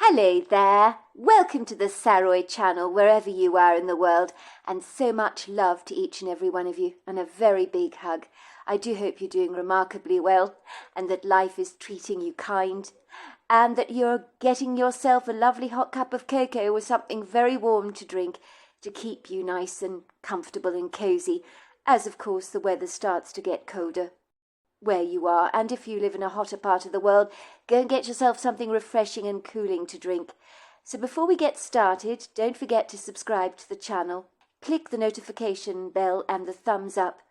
Hello there, welcome to the Saroy channel wherever you are in the world, and so much love to each and every one of you, and a very big hug. I do hope you're doing remarkably well, and that life is treating you kind, and that you're getting yourself a lovely hot cup of cocoa with something very warm to drink to keep you nice and comfortable and cosy, as of course the weather starts to get colder where you are, and if you live in a hotter part of the world, go and get yourself something refreshing and cooling to drink. So before we get started, don't forget to subscribe to the channel, click the notification bell and the thumbs up,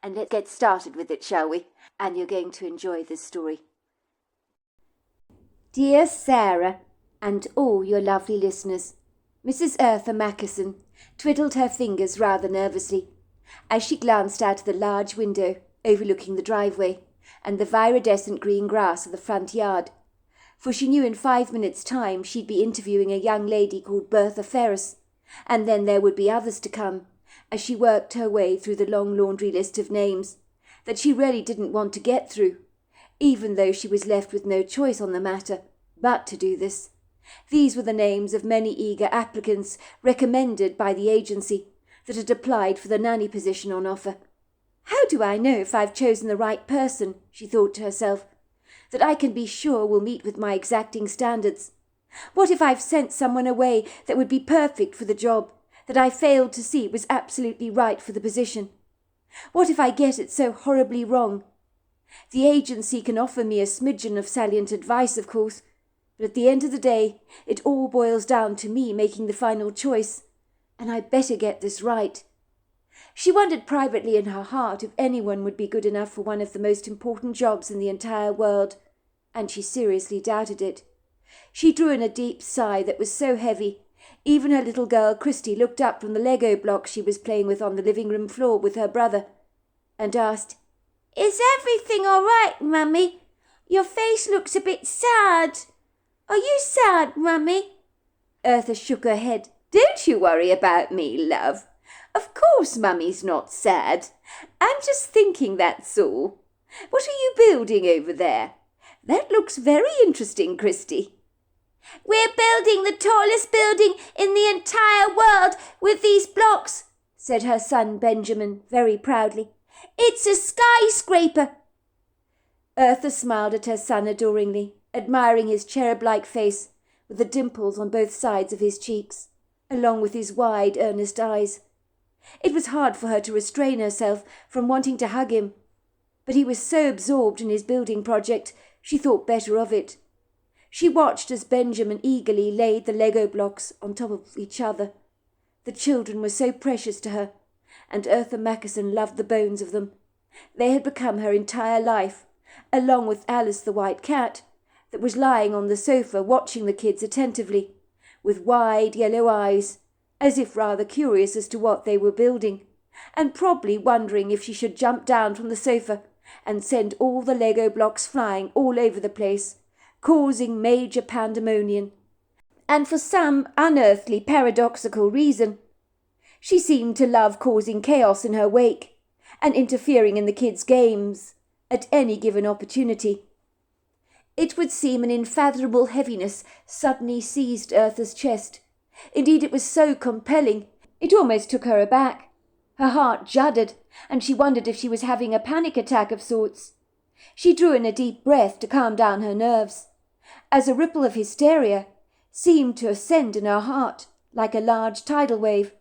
and let's get started with it, shall we? And you're going to enjoy this story. Dear Sarah, and all your lovely listeners, Mrs. Eartha Mackerson twiddled her fingers rather nervously as she glanced out of the large window overlooking the driveway and the viridescent green grass of the front yard, for she knew in 5 minutes' time she'd be interviewing a young lady called Bertha Ferris, and then there would be others to come, as she worked her way through the long laundry list of names that she really didn't want to get through, even though she was left with no choice on the matter but to do this. These were the names of many eager applicants recommended by the agency that had applied for the nanny position on offer. How do I know if I've chosen the right person, she thought to herself, that I can be sure will meet with my exacting standards? What if I've sent someone away that would be perfect for the job, that I failed to see was absolutely right for the position? What if I get it so horribly wrong? The agency can offer me a smidgen of salient advice, of course, but at the end of the day, it all boils down to me making the final choice, and I better get this right. She wondered privately in her heart if anyone would be good enough for one of the most important jobs in the entire world, and she seriously doubted it. She drew in a deep sigh that was so heavy, even her little girl Christy looked up from the Lego blocks she was playing with on the living room floor with her brother, and asked, "Is everything all right, Mummy? Your face looks a bit sad. Are you sad, Mummy?" Eartha shook her head. "Don't you worry about me, love. Of course Mummy's not sad. I'm just thinking, that's all. What are you building over there? That looks very interesting, Christy." "We're building the tallest building in the entire world with these blocks," said her son Benjamin very proudly. "It's a skyscraper." Eartha smiled at her son adoringly, admiring his cherub-like face with the dimples on both sides of his cheeks, along with his wide, earnest eyes. It was hard for her to restrain herself from wanting to hug him, but he was so absorbed in his building project she thought better of it. She watched as Benjamin eagerly laid the Lego blocks on top of each other. The children were so precious to her, and Eartha Mackerson loved the bones of them. They had become her entire life, along with Alice the white cat, that was lying on the sofa watching the kids attentively, with wide yellow eyes, as if rather curious as to what they were building, and probably wondering if she should jump down from the sofa and send all the Lego blocks flying all over the place, causing major pandemonium. And for some unearthly paradoxical reason, she seemed to love causing chaos in her wake and interfering in the kids' games at any given opportunity. It would seem an unfathomable heaviness suddenly seized Eartha's chest. Indeed, it was so compelling, it almost took her aback. Her heart juddered, and she wondered if she was having a panic attack of sorts. She drew in a deep breath to calm down her nerves, as a ripple of hysteria seemed to ascend in her heart like a large tidal wave.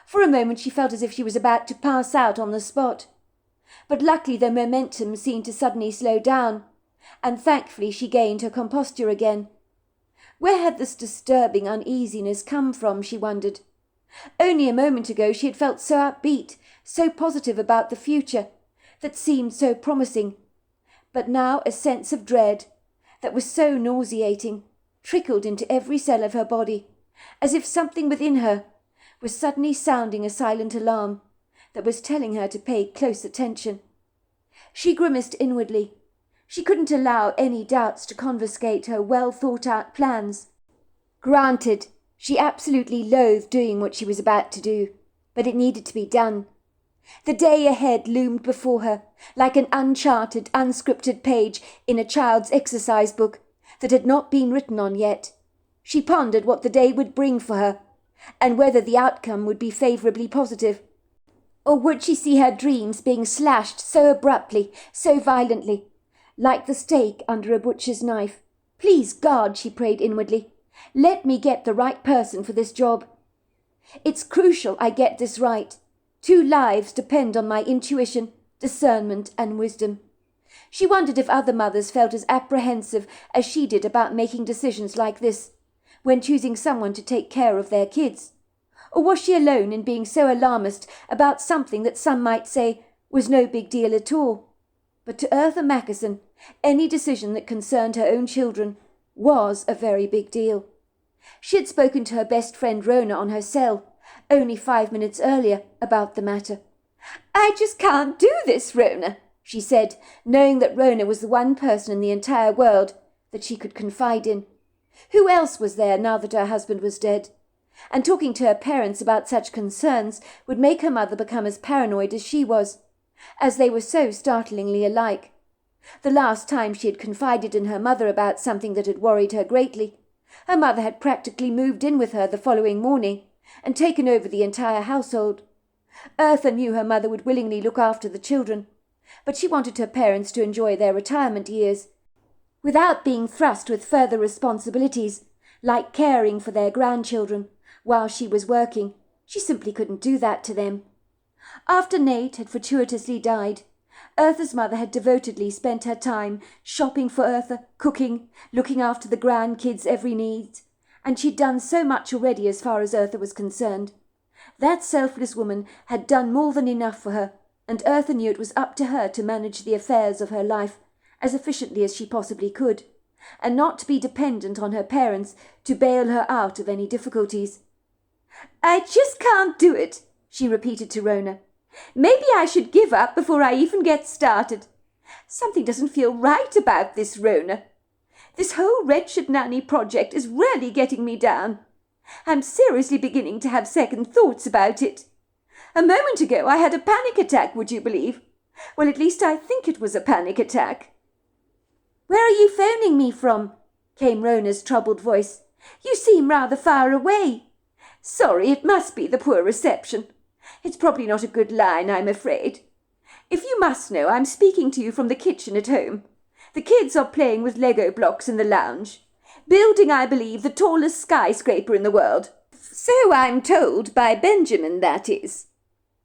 For a moment she felt as if she was about to pass out on the spot, but luckily the momentum seemed to suddenly slow down, and thankfully she gained her composure again. Where had this disturbing uneasiness come from, she wondered. Only a moment ago she had felt so upbeat, so positive about the future, that seemed so promising. But now a sense of dread, that was so nauseating, trickled into every cell of her body, as if something within her was suddenly sounding a silent alarm that was telling her to pay close attention. She grimaced inwardly. She couldn't allow any doubts to confiscate her well-thought-out plans. Granted, she absolutely loathed doing what she was about to do, but it needed to be done. The day ahead loomed before her, like an uncharted, unscripted page in a child's exercise book that had not been written on yet. She pondered what the day would bring for her, and whether the outcome would be favourably positive. Or would she see her dreams being slashed so abruptly, so violently, like the steak under a butcher's knife? Please, God, she prayed inwardly, let me get the right person for this job. It's crucial I get this right. 2 lives depend on my intuition, discernment, and wisdom. She wondered if other mothers felt as apprehensive as she did about making decisions like this, when choosing someone to take care of their kids. Or was she alone in being so alarmist about something that some might say was no big deal at all? But to Eartha Mackison, any decision that concerned her own children was a very big deal. She had spoken to her best friend Rona on her cell, only 5 minutes earlier, about the matter. "I just can't do this, Rona," she said, knowing that Rona was the one person in the entire world that she could confide in. Who else was there now that her husband was dead? And talking to her parents about such concerns would make her mother become as paranoid as she was, as they were so startlingly alike. The last time she had confided in her mother about something that had worried her greatly, her mother had practically moved in with her the following morning and taken over the entire household. Eartha knew her mother would willingly look after the children, but she wanted her parents to enjoy their retirement years without being thrust with further responsibilities, like caring for their grandchildren, while she was working. She simply couldn't do that to them. After Nate had fortuitously died, Eartha's mother had devotedly spent her time shopping for Eartha, cooking, looking after the grandkids' every need, and she'd done so much already as far as Eartha was concerned. That selfless woman had done more than enough for her, and Eartha knew it was up to her to manage the affairs of her life as efficiently as she possibly could, and not to be dependent on her parents to bail her out of any difficulties. "I just can't do it," she repeated to Rona. "Maybe I should give up before I even get started. Something doesn't feel right about this, Rona. This whole wretched nanny project is really getting me down. I'm seriously beginning to have second thoughts about it. A moment ago I had a panic attack, would you believe? Well, at least I think it was a panic attack." "Where are you phoning me from?" came Rona's troubled voice. "You seem rather far away." "Sorry, it must be the poor reception. It's probably not a good line, I'm afraid. If you must know, I'm speaking to you from the kitchen at home. The kids are playing with Lego blocks in the lounge. Building, I believe, the tallest skyscraper in the world. So I'm told, by Benjamin, that is."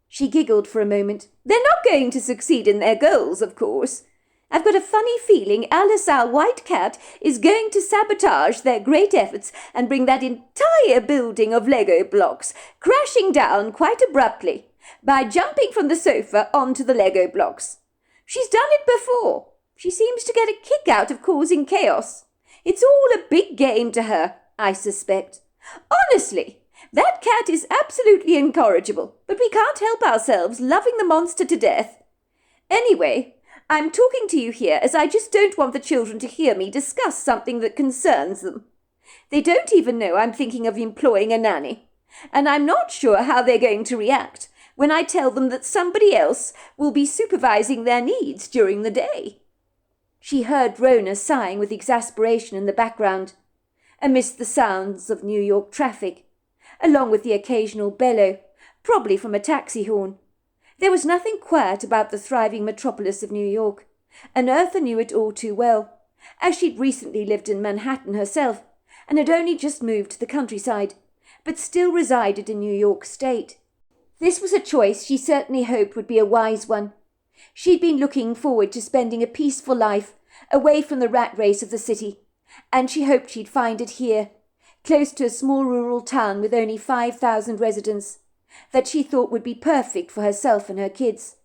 She giggled for a moment. "They're not going to succeed in their goals, of course. I've got a funny feeling Alice, our white cat, is going to sabotage their great efforts and bring that entire building of Lego blocks crashing down quite abruptly by jumping from the sofa onto the Lego blocks. She's done it before. She seems to get a kick out of causing chaos. It's all a big game to her, I suspect. Honestly, that cat is absolutely incorrigible, but we can't help ourselves loving the monster to death. Anyway, I'm talking to you here as I just don't want the children to hear me discuss something that concerns them. They don't even know I'm thinking of employing a nanny, and I'm not sure how they're going to react when I tell them that somebody else will be supervising their needs during the day." She heard Rona sighing with exasperation in the background, amidst the sounds of New York traffic, along with the occasional bellow, probably from a taxi horn. There was nothing quiet about the thriving metropolis of New York, and Eartha knew it all too well, as she'd recently lived in Manhattan herself, and had only just moved to the countryside, but still resided in New York State. This was a choice she certainly hoped would be a wise one. She'd been looking forward to spending a peaceful life, away from the rat race of the city, and she hoped she'd find it here, close to a small rural town with only 5,000 residents, that she thought would be perfect for herself and her kids.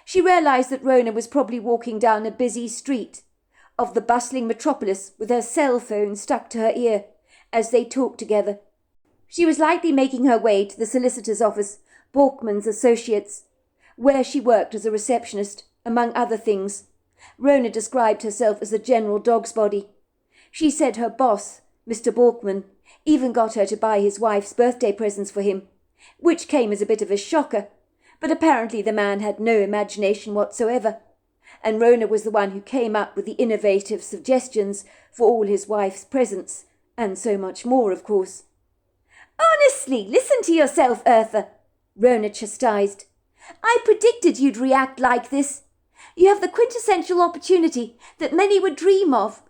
She realized that Rona was probably walking down a busy street of the bustling metropolis with her cell phone stuck to her ear as they talked together. She was likely making her way to the solicitor's office, Borkman's Associates, where she worked as a receptionist, among other things. Rona described herself as the general dog's body. She said her boss, Mr. Borkman, even got her to buy his wife's birthday presents for him, which came as a bit of a shocker, but apparently the man had no imagination whatsoever, and Rona was the one who came up with the innovative suggestions for all his wife's presents, And so much more, of course. Honestly, listen to yourself, Eartha, Rona chastised. I predicted you'd react like this. You have the quintessential opportunity that many would dream of.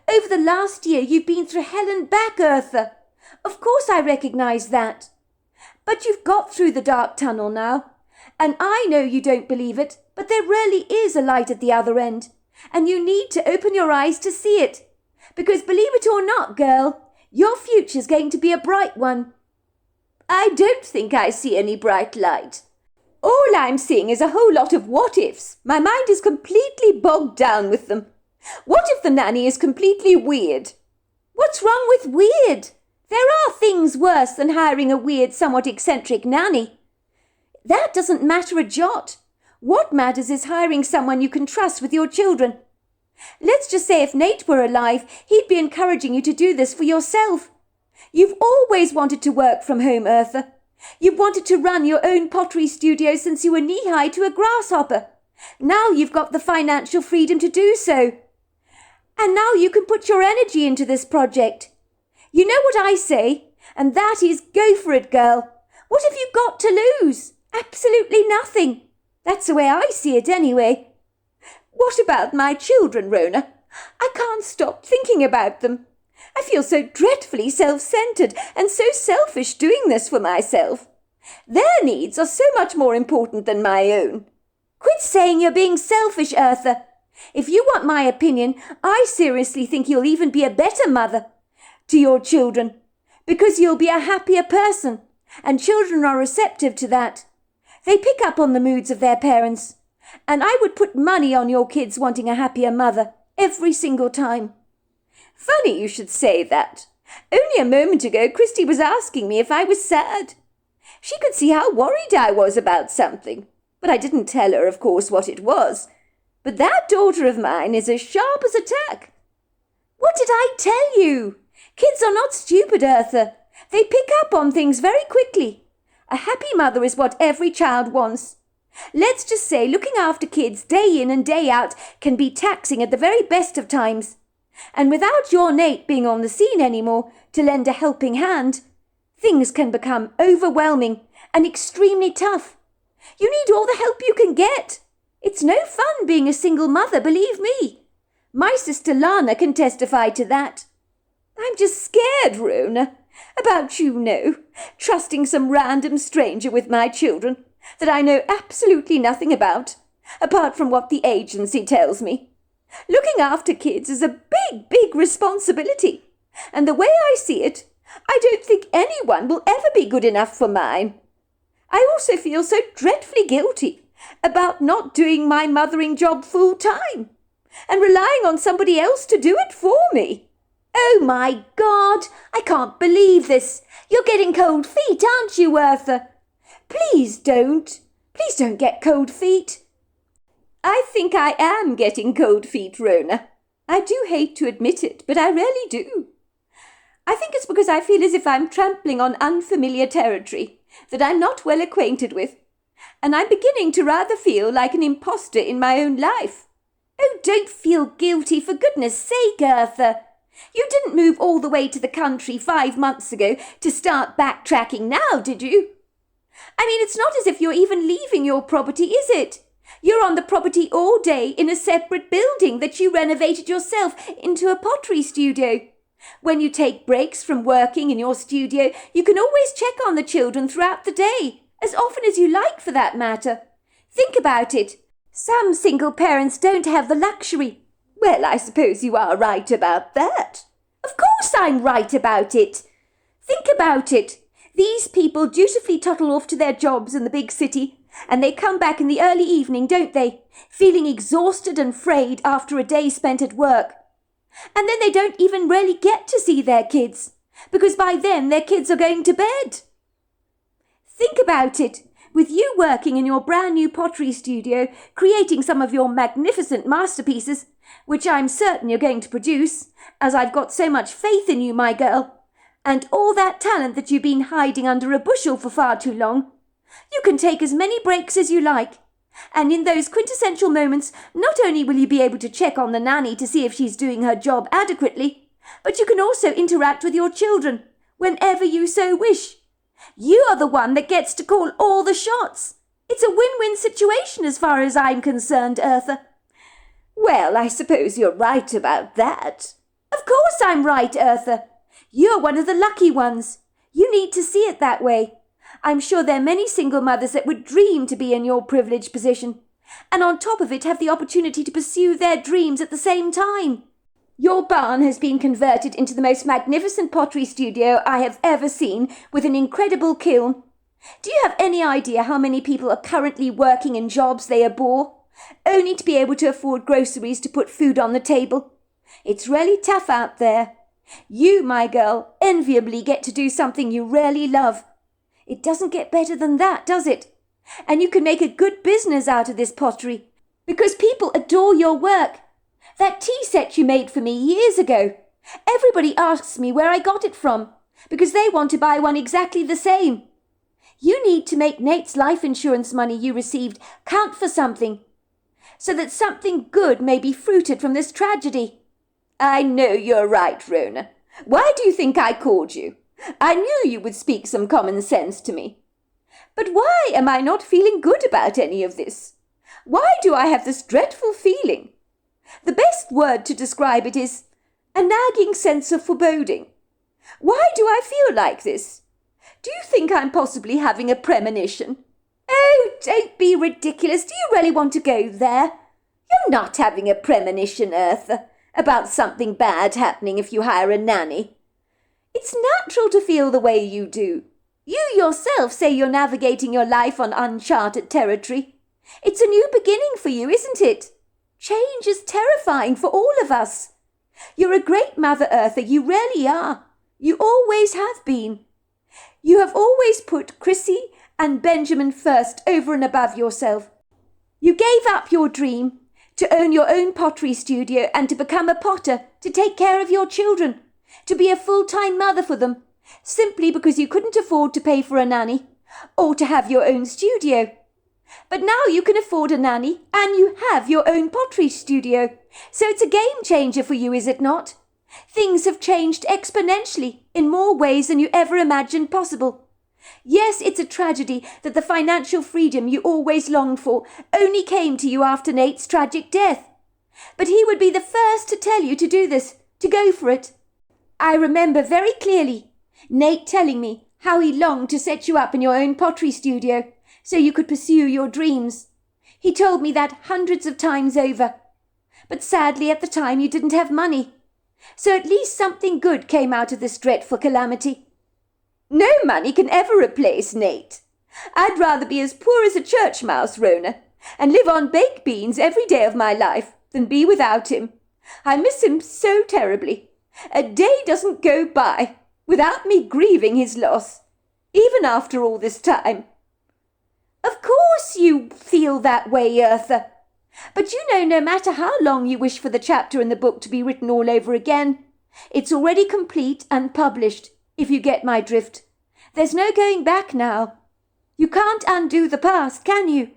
Over the last year you've been through hell and back, Eartha. Of course I recognise that. But you've got through the dark tunnel now. And I know you don't believe it, but there really is a light at the other end. And you need to open your eyes to see it. Because believe it or not, girl, your future's going to be a bright one. I don't think I see any bright light. All I'm seeing is a whole lot of what-ifs. My mind is completely bogged down with them. What if the nanny is completely weird? What's wrong with weird? There are things worse than hiring a weird, somewhat eccentric nanny. That doesn't matter a jot. What matters is hiring someone you can trust with your children. Let's just say if Nate were alive, he'd be encouraging you to do this for yourself. You've always wanted to work from home, Eartha. You've wanted to run your own pottery studio since you were knee-high to a grasshopper. Now you've got the financial freedom to do so. And now you can put your energy into this project. You know what I say, and that is go for it, girl. What have you got to lose? Absolutely nothing. That's the way I see it anyway. What about my children, Rona? I can't stop thinking about them. I feel so dreadfully self-centred and so selfish doing this for myself. Their needs are so much more important than my own. Quit saying you're being selfish, Eartha. If you want my opinion, I seriously think you'll even be a better mother to your children, because you'll be a happier person, and children are receptive to that. They pick up on the moods of their parents, and I would put money on your kids wanting a happier mother every single time. Funny you should say that. Only a moment ago, Christy was asking me if I was sad. She could see how worried I was about something, but I didn't tell her, of course, what it was. But that daughter of mine is as sharp as a tack. What did I tell you? Kids are not stupid, Eartha. They pick up on things very quickly. A happy mother is what every child wants. Let's just say looking after kids day in and day out can be taxing at the very best of times. And without your Nate being on the scene anymore to lend a helping hand, things can become overwhelming and extremely tough. You need all the help you can get. It's no fun being a single mother, believe me. My sister Lana can testify to that. I'm just scared, Rona, about trusting some random stranger with my children that I know absolutely nothing about, apart from what the agency tells me. Looking after kids is a big, big responsibility, and the way I see it, I don't think anyone will ever be good enough for mine. I also feel so dreadfully guilty about not doing my mothering job full time and relying on somebody else to do it for me. Oh, my God, I can't believe this. You're getting cold feet, aren't you, Eartha? Please don't get cold feet. I think I am getting cold feet, Rona. I do hate to admit it, but I really do. I think it's because I feel as if I'm trampling on unfamiliar territory that I'm not well acquainted with, and I'm beginning to rather feel like an imposter in my own life. Oh, don't feel guilty, for goodness sake, Eartha. You didn't move all the way to the country 5 months ago to start backtracking now, did you? I mean, it's not as if you're even leaving your property, is it? You're on the property all day in a separate building that you renovated yourself into a pottery studio. When you take breaks from working in your studio, you can always check on the children throughout the day, as often as you like for that matter. Think about it. Some single parents don't have the luxury. Well, I suppose you are right about that. Of course I'm right about it. Think about it. These people dutifully toddle off to their jobs in the big city, and they come back in the early evening, don't they, feeling exhausted and frayed after a day spent at work. And then they don't even really get to see their kids, because by then their kids are going to bed. Think about it. With you working in your brand new pottery studio, creating some of your magnificent masterpieces, which I'm certain you're going to produce, as I've got so much faith in you, my girl, and all that talent that you've been hiding under a bushel for far too long, you can take as many breaks as you like. And in those quintessential moments, not only will you be able to check on the nanny to see if she's doing her job adequately, But you can also interact with your children whenever you so wish. You are the one that gets to call all the shots. It's a win-win situation as far as I'm concerned, Eartha. Well, I suppose you're right about that. Of course I'm right, Eartha. You're one of the lucky ones. You need to see it that way. I'm sure there are many single mothers that would dream to be in your privileged position, and on top of it have the opportunity to pursue their dreams at the same time. Your barn has been converted into the most magnificent pottery studio I have ever seen, with an incredible kiln. Do you have any idea how many people are currently working in jobs they abhor, only to be able to afford groceries to put food on the table? It's really tough out there. You, my girl, enviably get to do something you really love. It doesn't get better than that, does it? And you can make a good business out of this pottery, because people adore your work. That tea set you made for me years ago. Everybody asks me where I got it from, because they want to buy one exactly the same. You need to make Nate's life insurance money you received count for something, so that something good may be fruited from this tragedy. I know you're right, Rona. Why do you think I called you? I knew you would speak some common sense to me. But why am I not feeling good about any of this? Why do I have this dreadful feeling? The best word to describe it is a nagging sense of foreboding. Why do I feel like this? Do you think I'm possibly having a premonition? Oh, don't be ridiculous. Do you really want to go there? You're not having a premonition, Eartha, about something bad happening if you hire a nanny. It's natural to feel the way you do. You yourself say you're navigating your life on uncharted territory. It's a new beginning for you, isn't it? Change is terrifying for all of us. You're a great mother, Eartha, you really are. You always have been. You have always put Chrissy and Benjamin first over and above yourself. You gave up your dream to own your own pottery studio and to become a potter, to take care of your children, to be a full-time mother for them, simply because you couldn't afford to pay for a nanny or to have your own studio. But now you can afford a nanny and you have your own pottery studio. So it's a game changer for you, is it not? Things have changed exponentially in more ways than you ever imagined possible. Yes, it's a tragedy that the financial freedom you always longed for only came to you after Nate's tragic death. But he would be the first to tell you to do this, to go for it. I remember very clearly Nate telling me how he longed to set you up in your own pottery studio so you could pursue your dreams. He told me that hundreds of times over. But sadly at the time you didn't have money. So at least something good came out of this dreadful calamity. No money can ever replace Nate. I'd rather be as poor as a church mouse, Rona, and live on baked beans every day of my life than be without him. I miss him so terribly. A day doesn't go by without me grieving his loss, even after all this time. Of course you feel that way, Eartha. But you know, no matter how long you wish for the chapter in the book to be written all over again, it's already complete and published, if you get my drift. There's no going back now. You can't undo the past, can you?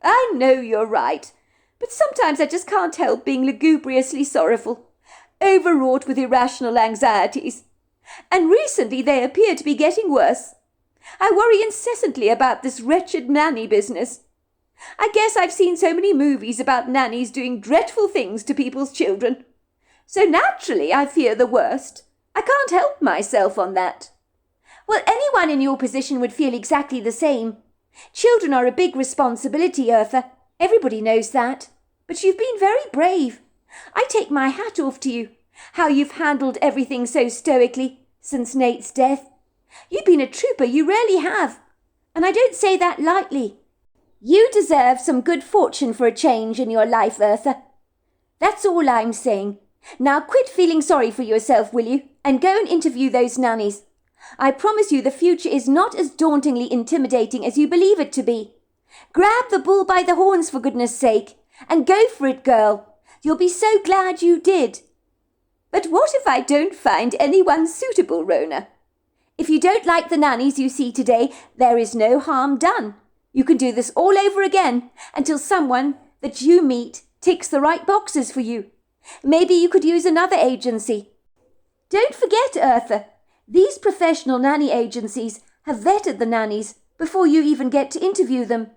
I know you're right, but sometimes I just can't help being lugubriously sorrowful, overwrought with irrational anxieties. And recently they appear to be getting worse. I worry incessantly about this wretched nanny business. I guess I've seen so many movies about nannies doing dreadful things to people's children. So naturally I fear the worst. I can't help myself on that. Well, anyone in your position would feel exactly the same. Children are a big responsibility, Eartha. Everybody knows that. But you've been very brave. I take my hat off to you. How you've handled everything so stoically since Nate's death. You've been a trooper, you really have. And I don't say that lightly. You deserve some good fortune for a change in your life, Eartha. That's all I'm saying. Now quit feeling sorry for yourself, will you? And go and interview those nannies. I promise you the future is not as dauntingly intimidating as you believe it to be. Grab the bull by the horns, for goodness sake, and go for it, girl. You'll be so glad you did. But what if I don't find anyone suitable, Rona? If you don't like the nannies you see today, there is no harm done. You can do this all over again until someone that you meet ticks the right boxes for you. Maybe you could use another agency. Don't forget, Eartha, these professional nanny agencies have vetted the nannies before you even get to interview them.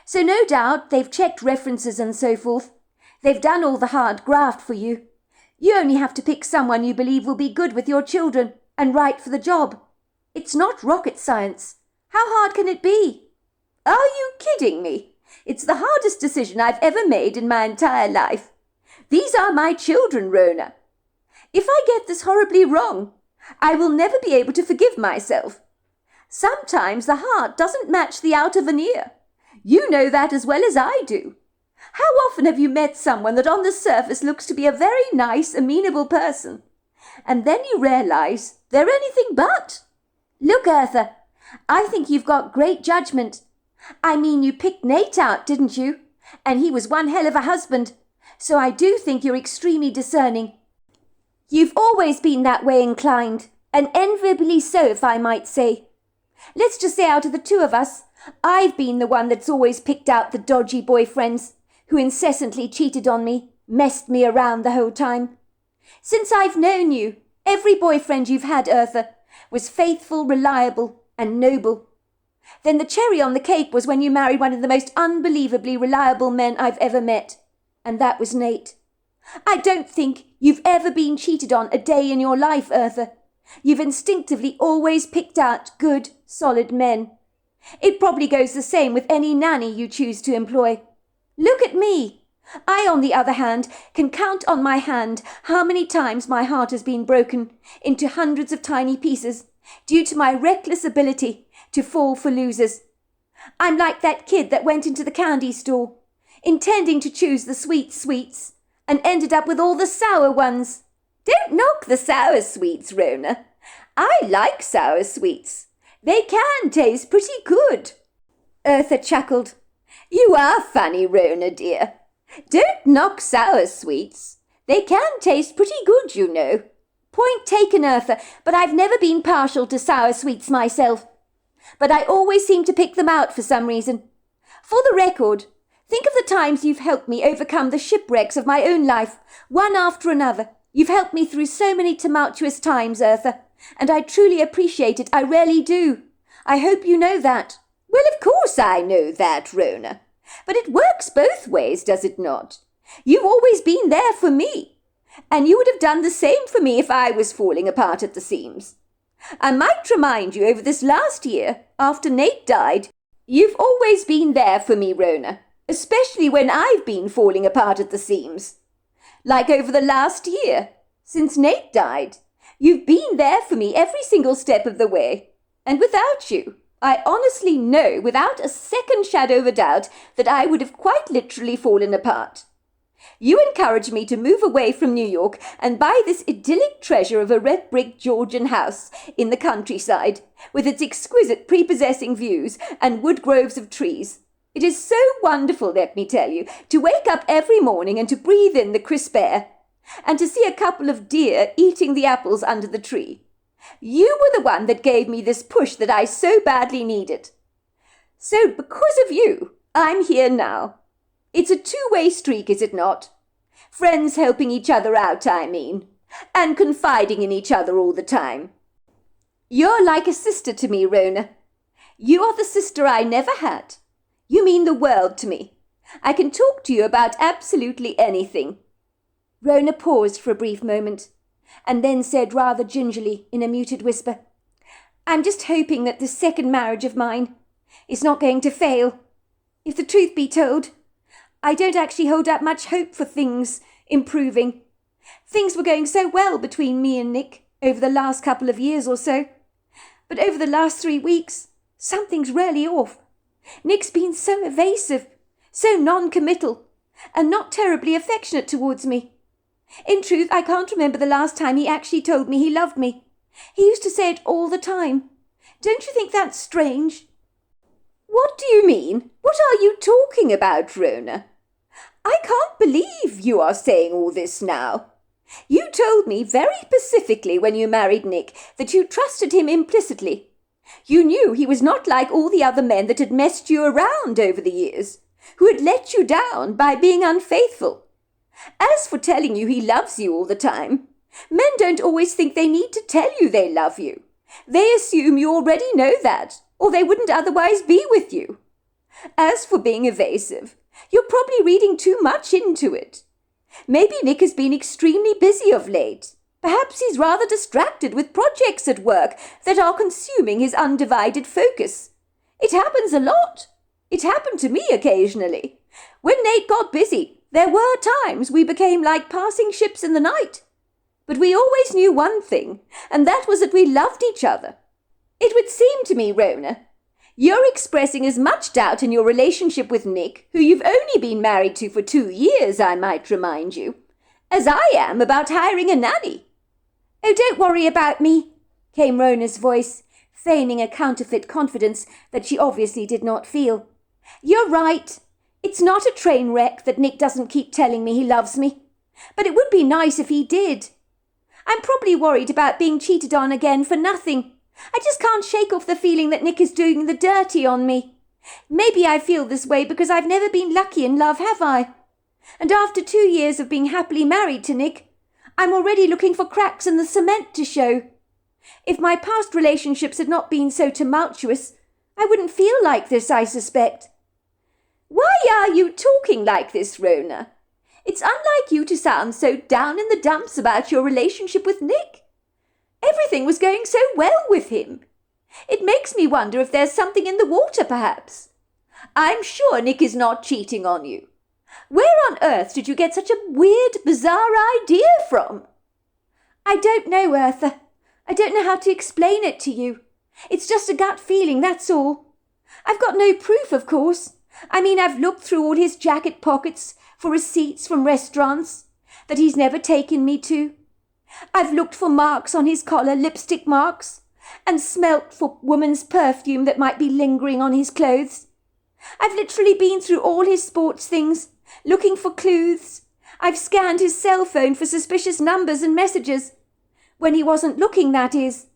So no doubt they've checked references and so forth. They've done all the hard graft for you. You only have to pick someone you believe will be good with your children and right for the job. It's not rocket science. How hard can it be? Are you kidding me? It's the hardest decision I've ever made in my entire life. These are my children, Rona. If I get this horribly wrong, I will never be able to forgive myself. Sometimes the heart doesn't match the outer veneer. You know that as well as I do. How often have you met someone that on the surface looks to be a very nice, amenable person, and then you realize they're anything but? Look, Eartha, I think you've got great judgment. I mean, you picked Nate out, didn't you? And he was one hell of a husband, so I do think you're extremely discerning. You've always been that way inclined, and enviably so, if I might say. Let's just say out of the two of us, I've been the one that's always picked out the dodgy boyfriends who incessantly cheated on me, messed me around the whole time. Since I've known you, every boyfriend you've had, Eartha, was faithful, reliable, and noble. Then the cherry on the cake was when you married one of the most unbelievably reliable men I've ever met, and that was Nate. I don't think you've ever been cheated on a day in your life, Eartha. You've instinctively always picked out good, solid men. It probably goes the same with any nanny you choose to employ. Look at me. I, on the other hand, can count on my hand how many times my heart has been broken into hundreds of tiny pieces due to my reckless ability to fall for losers. I'm like that kid that went into the candy store, intending to choose the sweet sweets, and ended up with all the sour ones. Don't knock the sour sweets, Rona. I like sour sweets. They can taste pretty good. Eartha chuckled. You are funny, Rona, dear. Don't knock sour sweets. They can taste pretty good, you know. Point taken, Eartha, but I've never been partial to sour sweets myself. But I always seem to pick them out for some reason. For the record, think of the times you've helped me overcome the shipwrecks of my own life, one after another. You've helped me through so many tumultuous times, Eartha, and I truly appreciate it. I really do. I hope you know that. Well, of course I know that, Rona. But it works both ways, does it not? You've always been there for me, and you would have done the same for me if I was falling apart at the seams. I might remind you, over this last year, after Nate died, you've always been there for me, Rona, especially when I've been falling apart at the seams. Like over the last year, since Nate died, you've been there for me every single step of the way, and without you, I honestly know, without a second shadow of a doubt, that I would have quite literally fallen apart. You encouraged me to move away from New York and buy this idyllic treasure of a red brick Georgian house in the countryside, with its exquisite prepossessing views and wood groves of trees. It is so wonderful, let me tell you, to wake up every morning and to breathe in the crisp air, and to see a couple of deer eating the apples under the tree. You were the one that gave me this push that I so badly needed. So because of you, I'm here now. It's a two-way streak, is it not? Friends helping each other out, I mean, and confiding in each other all the time. You're like a sister to me, Rona. You are the sister I never had. You mean the world to me. I can talk to you about absolutely anything. Rona paused for a brief moment, and then said rather gingerly in a muted whisper, I'm just hoping that this second marriage of mine is not going to fail. If the truth be told, I don't actually hold up much hope for things improving. Things were going so well between me and Nick over the last couple of years or so. But over the last 3 weeks, something's really off. Nick's been so evasive, so non-committal, and not terribly affectionate towards me. In truth, I can't remember the last time he actually told me he loved me. He used to say it all the time. Don't you think that's strange? What do you mean? What are you talking about, Rona? I can't believe you are saying all this now. You told me very specifically when you married Nick that you trusted him implicitly. You knew he was not like all the other men that had messed you around over the years, who had let you down by being unfaithful. As for telling you he loves you all the time, Men don't always think they need to tell you they love you. They assume you already know that, or they wouldn't otherwise be with you. As for being evasive, you're probably reading too much into it. Maybe Nick has been extremely busy of late. Perhaps he's rather distracted with projects at work that are consuming his undivided focus. It happens a lot. It happened to me occasionally. When Nate got busy, there were times we became like passing ships in the night. But we always knew one thing, and that was that we loved each other. It would seem to me, Rona, you're expressing as much doubt in your relationship with Nick, who you've only been married to for 2 years, I might remind you, as I am about hiring a nanny. Oh, don't worry about me, came Rona's voice, feigning a counterfeit confidence that she obviously did not feel. You're right. It's not a train wreck that Nick doesn't keep telling me he loves me. But it would be nice if he did. I'm probably worried about being cheated on again for nothing. I just can't shake off the feeling that Nick is doing the dirty on me. Maybe I feel this way because I've never been lucky in love, have I? And after 2 years of being happily married to Nick, I'm already looking for cracks in the cement to show. If my past relationships had not been so tumultuous, I wouldn't feel like this, I suspect. Why are you talking like this, Rona? It's unlike you to sound so down in the dumps about your relationship with Nick. Everything was going so well with him. It makes me wonder if there's something in the water, perhaps. I'm sure Nick is not cheating on you. Where on earth did you get such a weird, bizarre idea from? I don't know, Eartha. I don't know how to explain it to you. It's just a gut feeling, that's all. I've got no proof, of course. I mean, I've looked through all his jacket pockets for receipts from restaurants that he's never taken me to. I've looked for marks on his collar, lipstick marks, and smelt for woman's perfume that might be lingering on his clothes. I've literally been through all his sports things, looking for clues. I've scanned his cell phone for suspicious numbers and messages. When he wasn't looking, that is.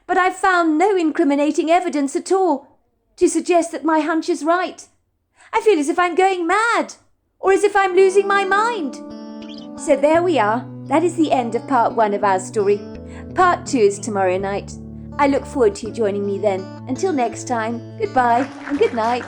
But I've found no incriminating evidence at all to suggest that my hunch is right. I feel as if I'm going mad, or as if I'm losing my mind. So there we are. That is the end of part 1 of our story. Part 2 is tomorrow night. I look forward to you joining me then. Until next time, goodbye and good night.